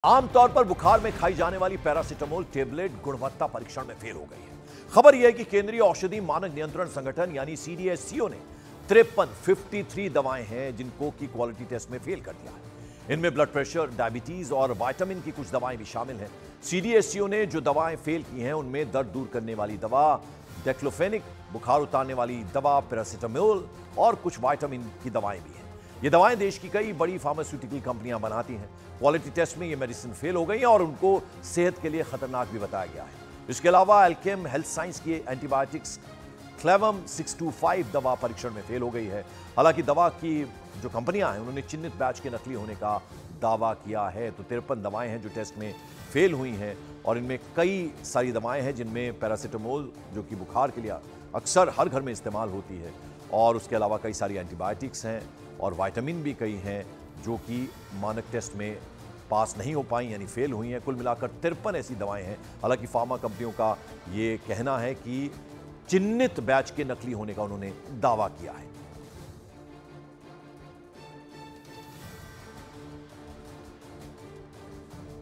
आमतौर पर बुखार में खाई जाने वाली पैरासिटामोल टेबलेट गुणवत्ता परीक्षण में फेल हो गई है। खबर यह है कि केंद्रीय औषधि मानक नियंत्रण संगठन यानी सीडीएससीओ ने 53 दवाएं हैं जिनको की क्वालिटी टेस्ट में फेल कर दिया है। इनमें ब्लड प्रेशर, डायबिटीज और विटामिन की कुछ दवाएं भी शामिल हैं। सीडीएससीओ ने जो दवाएं फेल की हैं उनमें दर्द दूर करने वाली दवा डेक्लोफेनिक, बुखार उतारने वाली दवा पैरासिटामोल और कुछ विटामिन की दवाएं भी हैं। ये दवाएं देश की कई बड़ी फार्मास्यूटिकल कंपनियां बनाती हैं। क्वालिटी टेस्ट में ये मेडिसिन फेल हो गई है और उनको सेहत के लिए खतरनाक भी बताया गया है। इसके अलावा एल्केम हेल्थ साइंस की एंटीबायोटिक्स क्लेवम 625 दवा परीक्षण में फेल हो गई है। हालांकि दवा की जो कंपनियां हैं उन्होंने चिन्हित बैच के नकली होने का दावा किया है। तो 53 दवाएं हैं जो टेस्ट में फेल हुई हैं और इनमें कई सारी दवाएं हैं जिनमें पैरासिटामोल जो कि बुखार के लिए अक्सर हर घर में इस्तेमाल होती है, और उसके अलावा कई सारी एंटीबायोटिक्स हैं और विटामिन भी कई हैं जो कि मानक टेस्ट में पास नहीं हो पाई यानी फेल हुई हैं। कुल मिलाकर 53 ऐसी दवाएं हैं। हालांकि फार्मा कंपनियों का ये कहना है कि चिन्हित बैच के नकली होने का उन्होंने दावा किया है।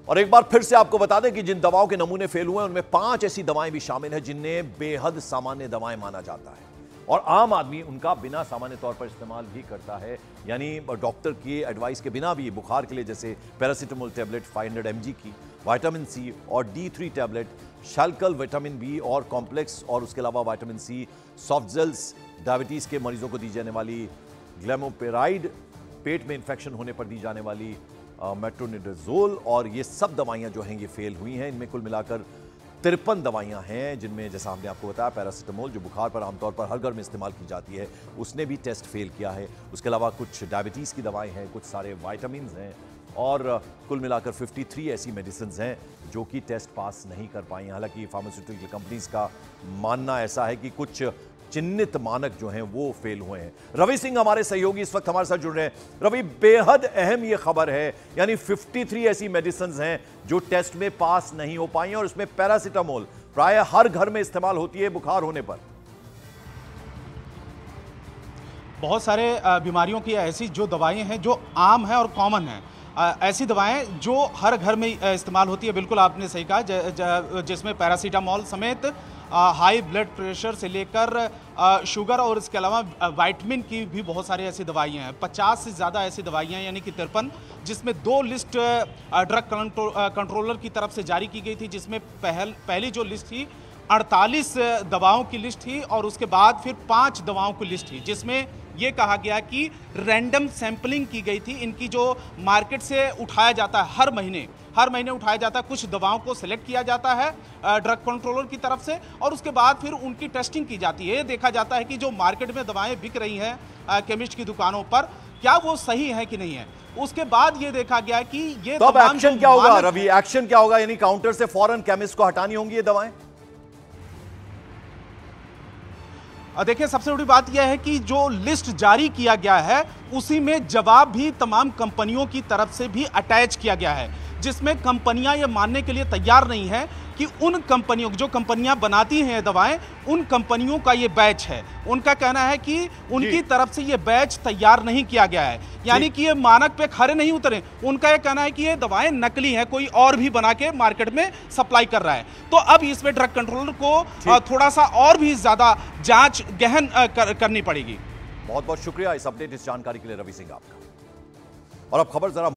और एक बार फिर से आपको बता दें कि जिन दवाओं के नमूने फेल हुए हैं उनमें 5 ऐसी दवाएं भी शामिल हैं जिन्हें बेहद सामान्य दवाएं माना जाता है और आम आदमी उनका बिना सामान्य तौर पर इस्तेमाल भी करता है, यानी डॉक्टर की एडवाइस के बिना भी बुखार के लिए, जैसे पैरासिटामोल टेबलेट 500 mg की, विटामिन सी और D3 tablet, Shelcal vitamin B और कॉम्प्लेक्स, और उसके अलावा vitamin C soft gels, diabetes के मरीजों को दी जाने वाली ग्लैमोपेराइड, पेट में इंफेक्शन होने पर दी जाने वाली मेट्रोनिडाजोल, और ये सब दवाइयां जो हैं ये फेल हुई हैं। इनमें कुल मिलाकर 53 दवाइयां हैं जिनमें जैसा हमने आपको बताया पैरासिटामोल जो बुखार पर आमतौर पर हर घर में इस्तेमाल की जाती है उसने भी टेस्ट फेल किया है। उसके अलावा कुछ डायबिटीज़ की दवाएं हैं, कुछ सारे विटामिन हैं और कुल मिलाकर 53 ऐसी मेडिसिन हैं जो कि टेस्ट पास नहीं कर पाई। हालांकि फार्मास्यूटिकल कंपनीज का मानना ऐसा है कि कुछ चिन्हित मानक जो हैं वो फेल हुए हैं। रवि सिंह हमारे सहयोगी इस वक्त हमारे साथ जुड़ रहे हैं। रवि, बेहद अहम ये खबर है, यानी 53 ऐसी मेडिसिन हैं जो टेस्ट में पास नहीं हो पाई हैं और इसमें पैरासिटामोल प्राय हर घर में इस्तेमाल होती है बुखार होने पर। बहुत सारे बीमारियों की ऐसी जो दवाएं हैं जो आम है और कॉमन है, ऐसी दवाएं जो हर घर में इस्तेमाल होती है। बिल्कुल आपने सही कहा, जिसमें पैरासीटामोल समेत हाई ब्लड प्रेशर से लेकर शुगर और इसके अलावा विटामिन की भी बहुत सारी ऐसी दवाइयां हैं। 50 से ज़्यादा ऐसी दवाइयां यानी कि 53, जिसमें 2 लिस्ट ड्रग कंट्रोलर की तरफ से जारी की गई थी, जिसमें पहली जो लिस्ट थी 48 दवाओं की लिस्ट थी और उसके बाद फिर 5 दवाओं की लिस्ट थी, जिसमें ये कहा गया कि रैंडम सैंपलिंग की गई थी। इनकी जो मार्केट से उठाया जाता है हर महीने उठाया जाता है, कुछ दवाओं को सिलेक्ट किया जाता है ड्रग कंट्रोलर की तरफ से और उसके बाद फिर उनकी टेस्टिंग की जाती है। देखा जाता है कि जो मार्केट में दवाएं बिक रही हैं केमिस्ट की दुकानों पर, क्या वो सही है कि नहीं है। उसके बाद ये देखा गया कि ये तो अब एक्शन क्या होगा रवि? एक्शन क्या होगा? यानी काउंटर से फौरन केमिस्ट को हटानी होंगी ये दवाएं? देखिए, सबसे बड़ी बात यह है कि जो लिस्ट जारी किया गया है उसी में जवाब भी तमाम कंपनियों की तरफ से भी अटैच किया गया है, जिसमें कंपनियां ये मानने के लिए तैयार नहीं है कि उन कंपनियों, जो कंपनियां बनाती हैं दवाएं, उन कंपनियों का ये बैच है। उनका कहना है कि उनकी तरफ से ये बैच तैयार नहीं किया गया है, यानी कि ये मानक पे खरे नहीं उतरे। उनका ये कहना है कि ये दवाएं नकली हैं, कोई और भी बना के मार्केट में सप्लाई कर रहा है। तो अब इसमें ड्रग कंट्रोलर को थोड़ा सा और भी ज्यादा जांच गहन करनी पड़ेगी। बहुत बहुत शुक्रिया इस अपडेट, इस जानकारी के लिए रवि सिंह आपका। और अब खबर जरा